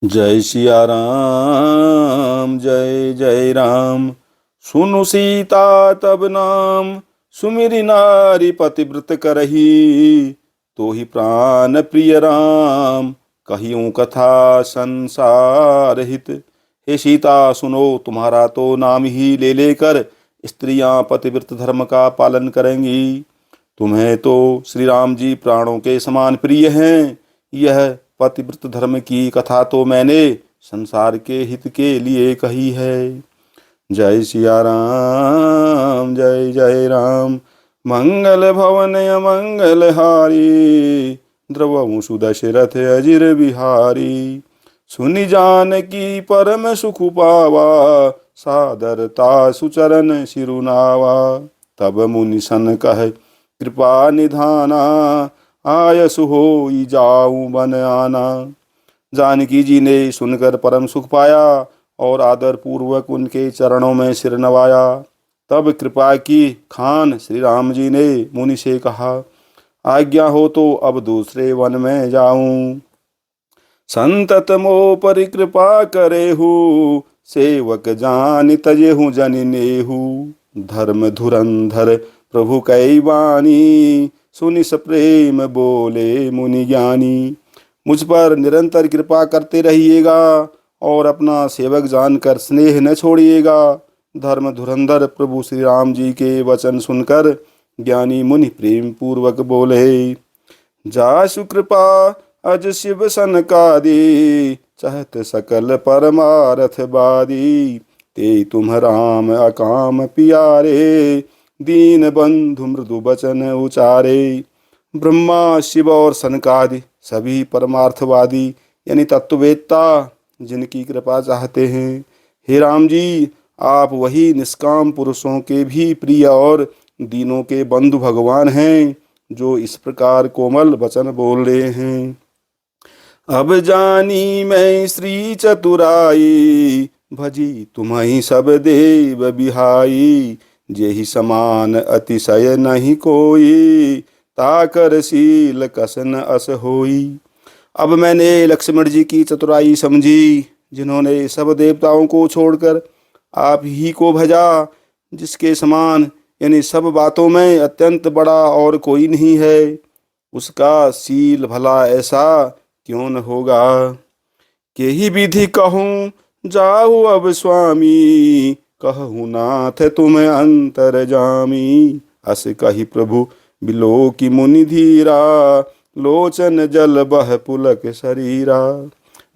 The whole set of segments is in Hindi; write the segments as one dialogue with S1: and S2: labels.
S1: जय सिया राम जय जय राम। सुनु सीता तब नाम, सुमिरि नारी पतिव्रत करही। तो ही प्राण प्रिय राम, कहियूं कथा संसार हित। हे सीता सुनो, तुम्हारा तो नाम ही ले लेकर स्त्रियां पतिव्रत धर्म का पालन करेंगी। तुम्हें तो श्री राम जी प्राणों के समान प्रिय हैं। यह पतिव्रत धर्म की कथा तो मैंने संसार के हित के लिए कही है। जय सिया राम जय जय राम। मंगल भवन अमंगल हारी, द्रवहु दशरथ अजिर बिहारी। सुनि जानकी परम सुख पावा, सादरता सुचरण सिरुनावा। तब मुनि सन कह कृपा निधाना, आयसु होई जाऊं बन आना। जानकी जी ने सुनकर परम सुख पाया और आदर पूर्वक उनके चरणों में सिर नवाया। तब कृपा की खान श्री राम जी ने मुनि से कहा, आज्ञा हो तो अब दूसरे वन में जाऊं। संतत मोह पर कृपा करेहु, सेवक जानि तजेहु जनि नेहु। धर्म धुरंधर प्रभु कई वाणी, सुनि सप्रेम बोले मुनि ज्ञानी। मुझ पर निरंतर कृपा करते रहिएगा और अपना सेवक जानकर स्नेह न छोड़िएगा। धर्म धुरंधर प्रभु श्री राम जी के वचन सुनकर ज्ञानी मुनि प्रेम पूर्वक बोले, जासु कृपा अज शिव सनकादि, चाहत सकल परमारथ बादी। ते तुम राम अकाम पियारे, दीन बंधु मृदु बचन उचारे। ब्रह्मा शिव और सनकादि सभी परमार्थवादी यानी तत्ववेत्ता जिनकी कृपा चाहते हैं। हे राम जी, आप वही निष्काम पुरुषों के भी प्रिय और दीनों के बंधु भगवान हैं, जो इस प्रकार कोमल वचन बोल रहे हैं। अब जानी मैं श्री चतुराई, भजी तुम्हि सब देव बिहाई। जेहि समान अतिशय नहीं कोई, ताकर शील कसन अस होई। अब मैंने लक्ष्मण जी की चतुराई समझी, जिन्होंने सब देवताओं को छोड़कर आप ही को भजा। जिसके समान यानी सब बातों में अत्यंत बड़ा और कोई नहीं है, उसका शील भला ऐसा क्यों न होगा। के ही विधि कहूँ जाऊ अब स्वामी, कहूँ नाथ तुम अंतर जामी। अस कही प्रभु बिलो की मुनि धीरा, लोचन जल बह पुलक शरीरा।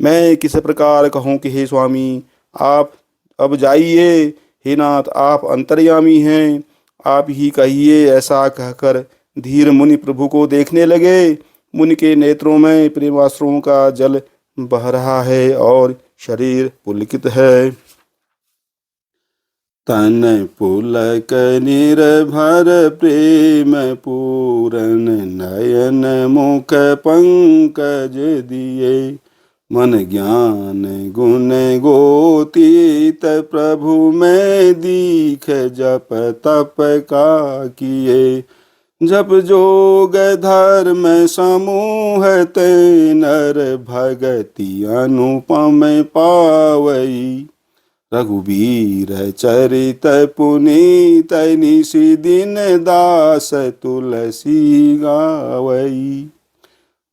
S1: मैं किस प्रकार कहूँ कि हे स्वामी आप अब जाइए। हे नाथ आप अंतर्यामी हैं, आप ही कहिए। ऐसा कहकर धीर मुनि प्रभु को देखने लगे। मुनि के नेत्रों में प्रेमाश्रुओं का जल बह रहा है और शरीर पुलकित है। तन पुलक निर्भर प्रेम पूरन, नयन मुख पंकज दिए। मन ज्ञान गुण गोतीत, प्रभु में दीख जप तप का किए। जप जोग धर्म समूह, ते नर भगति अनुपम पावई। रघुबीर चरित पुनीत, निशि दिन दास तुलसी गावई।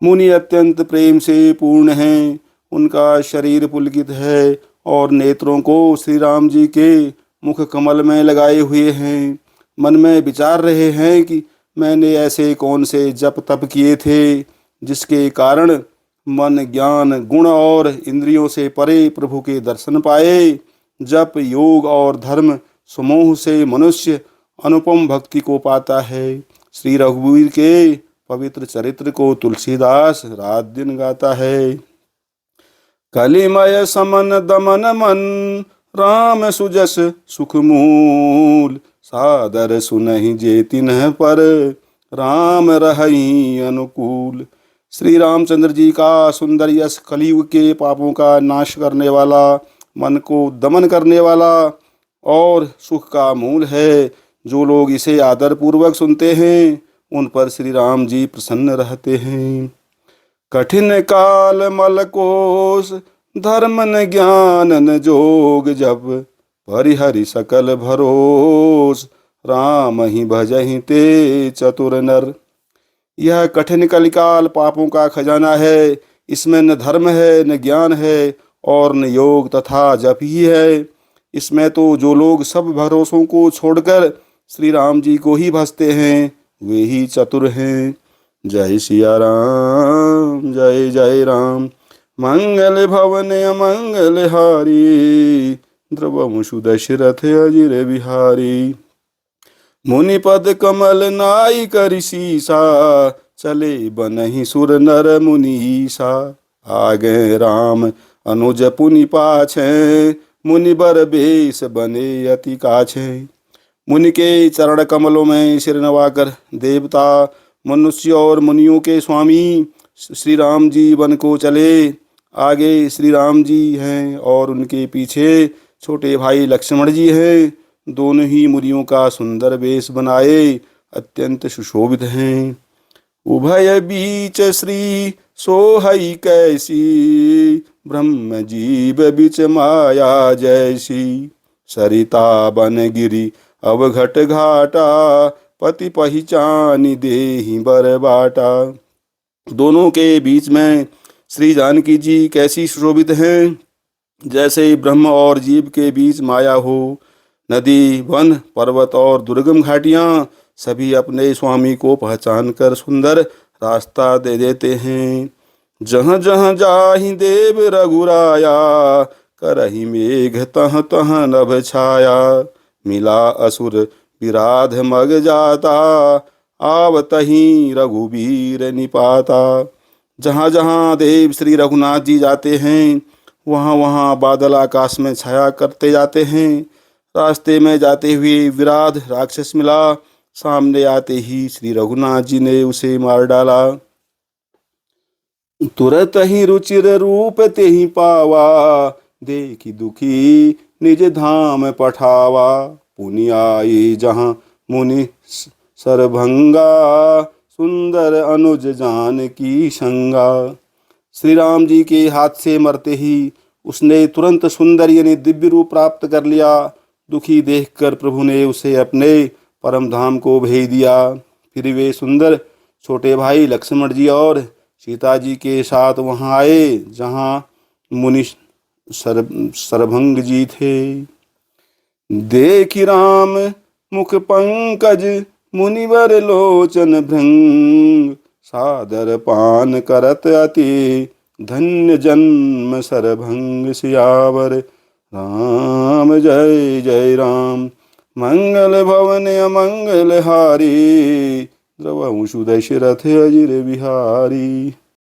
S1: मुनि अत्यंत प्रेम से पूर्ण हैं, उनका शरीर पुलकित है और नेत्रों को श्री राम जी के मुख कमल में लगाए हुए हैं। मन में विचार रहे हैं कि मैंने ऐसे कौन से जप तप किए थे, जिसके कारण मन ज्ञान गुण और इंद्रियों से परे प्रभु के दर्शन पाए। जप योग और धर्म समूह से मनुष्य अनुपम भक्ति को पाता है। श्री रघुवीर के पवित्र चरित्र को तुलसीदास रात दिन गाता है। कलिमय समन दमन मन, राम सुजस सुख मूल। सादर सुनहि जे तिन्ह पर, राम रहई अनुकूल। श्री रामचंद्र जी का सुंदर यश कलियुग के पापों का नाश करने वाला, मन को दमन करने वाला और सुख का मूल है। जो लोग इसे आदर पूर्वक सुनते हैं, उन पर श्री राम जी प्रसन्न रहते हैं। कठिन काल मल कोस, धर्म न ज्ञान न जोग जप, परिहरि सकल भरोस, राम ही भजहि ते चतुर नर। यह कठिन कलिकाल पापों का खजाना है। इसमें न धर्म है, न ज्ञान है, और न योग तथा जप ही है। इसमें तो जो लोग सब भरोसों को छोड़कर श्री राम जी को ही भजते हैं, वे ही चतुर हैं। जय सिया राम, जय जय राम। मंगल भवन अमंगल हारी, द्रवमुषु दशरथ अजिर बिहारी। मुनिपद कमल नाई करि सीसा, चले बनहि सुर नर मुनि ईसा। आगे राम अनुज पुनि पाछे, मुनि बर बेश बने अति काछे। मुनि के चरण कमलों में सिर नवाकर देवता, मनुष्य और मुनियों के स्वामी श्री राम जी वन को चले। आगे श्री राम जी हैं और उनके पीछे छोटे भाई लक्ष्मण जी हैं। दोनों ही मुनियों का सुंदर वेश बनाए अत्यंत सुशोभित हैं। उभय बीच श्री सोहई कैसी, ब्रह्म जीव बिच माया जैसी। सरिता बन गिरी अवघट घाटा, पति पहिचानी देहि बर बाटा। दोनों के बीच में श्री जानकी जी कैसी सुशोभित हैं, जैसे ब्रह्म और जीव के बीच माया हो। नदी, वन, पर्वत और दुर्गम घाटियाँ सभी अपने स्वामी को पहचान कर सुंदर रास्ता दे देते हैं। जहाँ जहाँ जाहि देव रघुराया, करहि मेघ तह तह नभ छाया। मिला असुर विराध मग जाता, आवतहि रघुबीर निपाता। जहाँ जहाँ देव श्री रघुनाथ जी जाते हैं, वहाँ वहाँ बादल आकाश में छाया करते जाते हैं। रास्ते में जाते हुए विराध राक्षस मिला, सामने आते ही श्री रघुनाथ जी ने उसे मार डाला। तुरत ही रुचिर रूप ते ही पावा, देखी दुखी निज धाम पठावा। पुनि आई जहाँ मुनि सरभंगा, सुंदर अनुज जान की संगा। श्री राम जी के हाथ से मरते ही उसने तुरंत सुंदर यानी दिव्य रूप प्राप्त कर लिया। दुखी देखकर प्रभु ने उसे अपने परम धाम को भेज दिया। फिर वे सुंदर छोटे भाई लक्ष्मण जी और सीता जी के साथ वहाँ आए जहाँ मुनि सरभंग जी थे। देखि राम मुख पंकज, मुनिवर लोचन भृंग। सादर पान करत अति, धन्य जन्म सरभंग सियावर। राम जय जय राम। मंगल भवन अमंगल हारी, द्रवमुषु दशरथ अजिर बिहारी।